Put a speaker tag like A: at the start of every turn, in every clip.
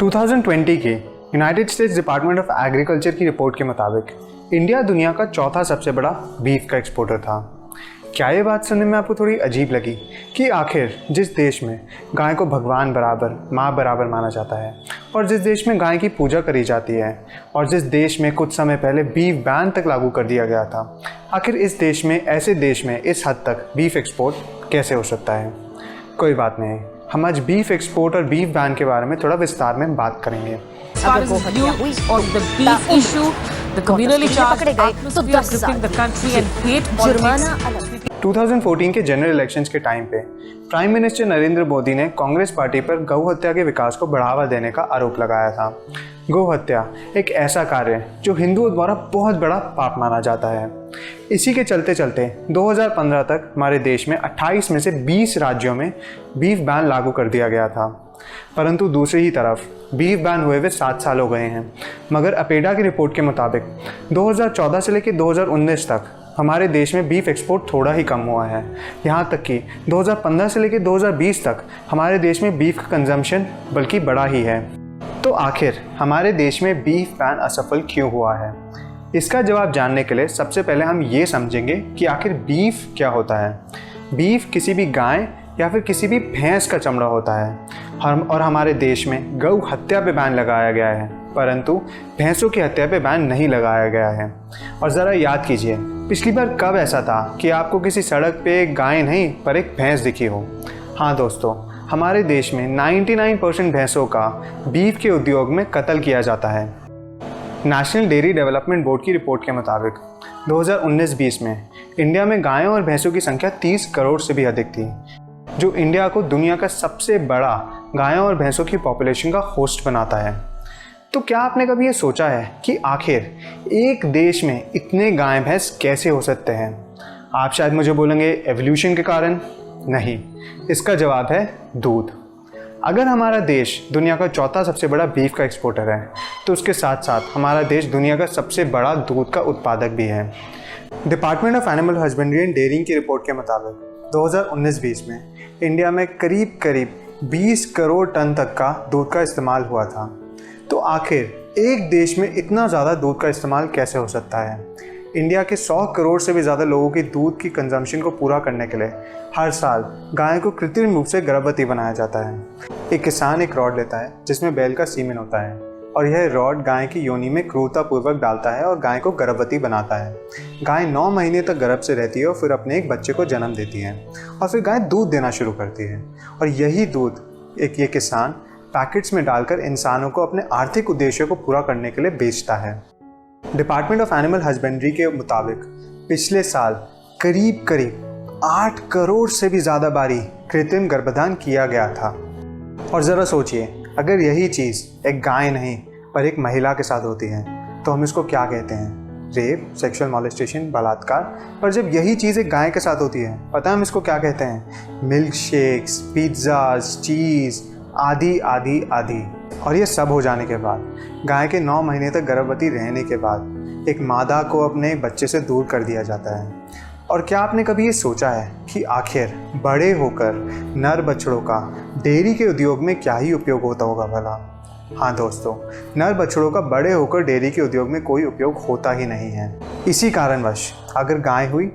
A: 2020 की United states department of agriculture की report के मुताबिक इंडिया दुनिया का चौथा सबसे बड़ा बीफ का एक्सपोर्टर था। क्या ये बात सुनने में आपको थोड़ी अजीब लगी कि आखिर जिस देश में गाय को भगवान बराबर, माँ बराबर माना जाता है और जिस देश में गाय की पूजा करी जाती है और जिस देश में कुछ समय पहले बीफ बैन तक लागू कर दिया गया था, आखिर इस देश में, ऐसे देश में इस हद तक बीफ एक्सपोर्ट कैसे हो सकता है? कोई बात नहीं, हम आज बीफ एक्सपोर्ट और बीफ बैन के बारे में थोड़ा विस्तार में बात करेंगे।
B: अगर वो हत्या हुई तो जुर्माना अलग।
A: 2014 के जनरल इलेक्शंस के टाइम पे प्राइम मिनिस्टर नरेंद्र मोदी ने कांग्रेस पार्टी पर गौ हत्या के विकास को बढ़ावा देने का आरोप लगाया था। गौ हत्या एक ऐसा कार्य है जो हिंदुओं द्वारा बहुत बड़ा पाप माना जाता है। इसी के चलते चलते 2015 तक हमारे देश में 28 में से 20 राज्यों में बीफ बैन लागू कर दिया गया था। परंतु दूसरी ही तरफ बीफ बैन हुए 7 साल हो गए हैं, मगर अपेडा की रिपोर्ट के मुताबिक 2014 से लेकर 2019 तक हमारे देश में बीफ एक्सपोर्ट थोड़ा ही कम हुआ है। यहाँ तक कि 2015 से लेकर 2020 तक हमारे देश में बीफ का कंजम्पशन बल्कि बढ़ा ही है। तो आखिर हमारे देश में बीफ बैन असफल क्यों हुआ है? इसका जवाब जानने के लिए सबसे पहले हम ये समझेंगे कि आखिर बीफ क्या होता है। बीफ किसी भी गाय या फिर किसी भी भैंस का चमड़ा होता है और हमारे देश में गौ हत्या पे बैन लगाया गया है, परंतु भैंसों की हत्या पे बैन नहीं लगाया गया है। और ज़रा याद कीजिए, पिछली बार कब ऐसा था कि आपको किसी सड़क पे एक गाय नहीं पर एक भैंस दिखी हो? हाँ दोस्तों, हमारे देश में 99% भैंसों का बीफ के उद्योग में कत्ल किया जाता है। नेशनल डेयरी डेवलपमेंट बोर्ड की रिपोर्ट के मुताबिक 2019-20 में इंडिया में गायों और भैंसों की संख्या 30 करोड़ से भी अधिक थी, जो इंडिया को दुनिया का सबसे बड़ा गायों और भैंसों की पॉपुलेशन का होस्ट बनाता है। तो क्या आपने कभी ये सोचा है कि आखिर एक देश में इतने गाय भैंस कैसे हो सकते हैं? आप शायद मुझे बोलेंगे एवोल्यूशन के कारण। नहीं, इसका जवाब है दूध। अगर हमारा देश दुनिया का चौथा सबसे बड़ा बीफ का एक्सपोर्टर है, तो उसके साथ साथ हमारा देश दुनिया का सबसे बड़ा दूध का उत्पादक भी है। Department of animal husbandry and dairying की रिपोर्ट के मुताबिक 2019-20 में इंडिया में करीब 20 करोड़ टन तक का दूध का इस्तेमाल हुआ था। तो आखिर एक देश में इतना ज़्यादा दूध का इस्तेमाल कैसे हो सकता है? इंडिया के 100 करोड़ से भी ज़्यादा लोगों की दूध की कंजम्पशन को पूरा करने के लिए हर साल गाय को कृत्रिम रूप से गर्भवती बनाया जाता है। एक किसान एक रॉड लेता है जिसमें बैल का सीमेन होता है और यह रॉड गाय की योनि में क्रूरतापूर्वक डालता है और गाय को गर्भवती बनाता है। गाय 9 महीने तक गर्भ से रहती है और फिर अपने एक बच्चे को जन्म देती है और फिर गाय दूध देना शुरू करती है और यही दूध ये किसान पैकेट्स में डालकर इंसानों को अपने आर्थिक उद्देश्यों को पूरा करने के लिए बेचता है। डिपार्टमेंट ऑफ एनिमल हस्बेंड्री के मुताबिक पिछले साल करीब 8 करोड़ से भी ज़्यादा बारी कृत्रिम गर्भधान किया गया था। और ज़रा सोचिए, अगर यही चीज़ एक गाय नहीं पर एक महिला के साथ होती है तो हम इसको क्या कहते हैं? रेप, सेक्सुअल मॉलेस्टेशन, बलात्कार। पर जब यही चीज़ एक गाय के साथ होती है, पता है हम इसको क्या कहते हैं? मिल्क शेक्स, पिज्ज़ाज, चीज़ आदि आदि आदि। और ये सब हो जाने के बाद, गाय के 9 महीने तक गर्भवती रहने के बाद एक मादा को अपने बच्चे से दूर कर दिया जाता है। और क्या आपने कभी ये सोचा है कि आखिर बड़े होकर नर बछड़ों का डेयरी के उद्योग में क्या ही उपयोग होता होगा भला? हाँ दोस्तों, नर बछड़ों का बड़े होकर डेयरी के उद्योग में कोई उपयोग होता ही नहीं है। इसी कारणवश अगर गाय हुई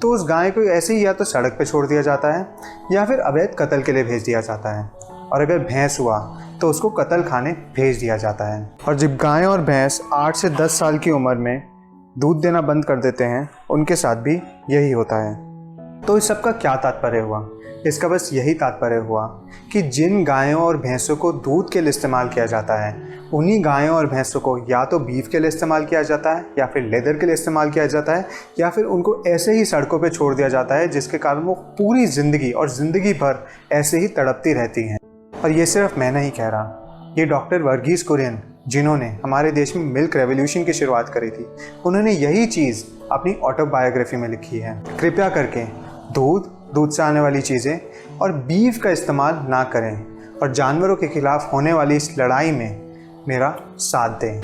A: तो उस गाय को ऐसे ही या तो सड़क पर छोड़ दिया जाता है या फिर अवैध कत्ल के लिए भेज दिया जाता है। और अगर भैंस हुआ तो उसको कत्ल खाने भेज दिया जाता है। और जब गाय और भैंस 8 से 10 साल की उम्र में दूध देना बंद कर देते हैं, उनके साथ भी यही होता है। तो इस सब का क्या तात्पर्य हुआ? इसका बस यही तात्पर्य हुआ कि जिन गायों और भैंसों को दूध के लिए इस्तेमाल किया जाता है, उन्हीं गायों और भैंसों को या तो बीफ के लिए इस्तेमाल किया जाता है या फिर लेदर के लिए इस्तेमाल किया जाता है या फिर उनको ऐसे ही सड़कों पे छोड़ दिया जाता है, जिसके कारण वो पूरी ज़िंदगी और ज़िंदगी भर ऐसे ही तड़पती रहती हैं। और ये सिर्फ मैं नहीं कह रहा, ये डॉक्टर वर्गीस कुरियन, जिन्होंने हमारे देश में मिल्क रेवोल्यूशन की शुरुआत करी थी, उन्होंने यही चीज़ अपनी ऑटोबायोग्राफी में लिखी है। कृपया करके दूध से आने वाली चीज़ें और बीफ का इस्तेमाल ना करें और जानवरों के खिलाफ होने वाली इस लड़ाई में मेरा साथ दें।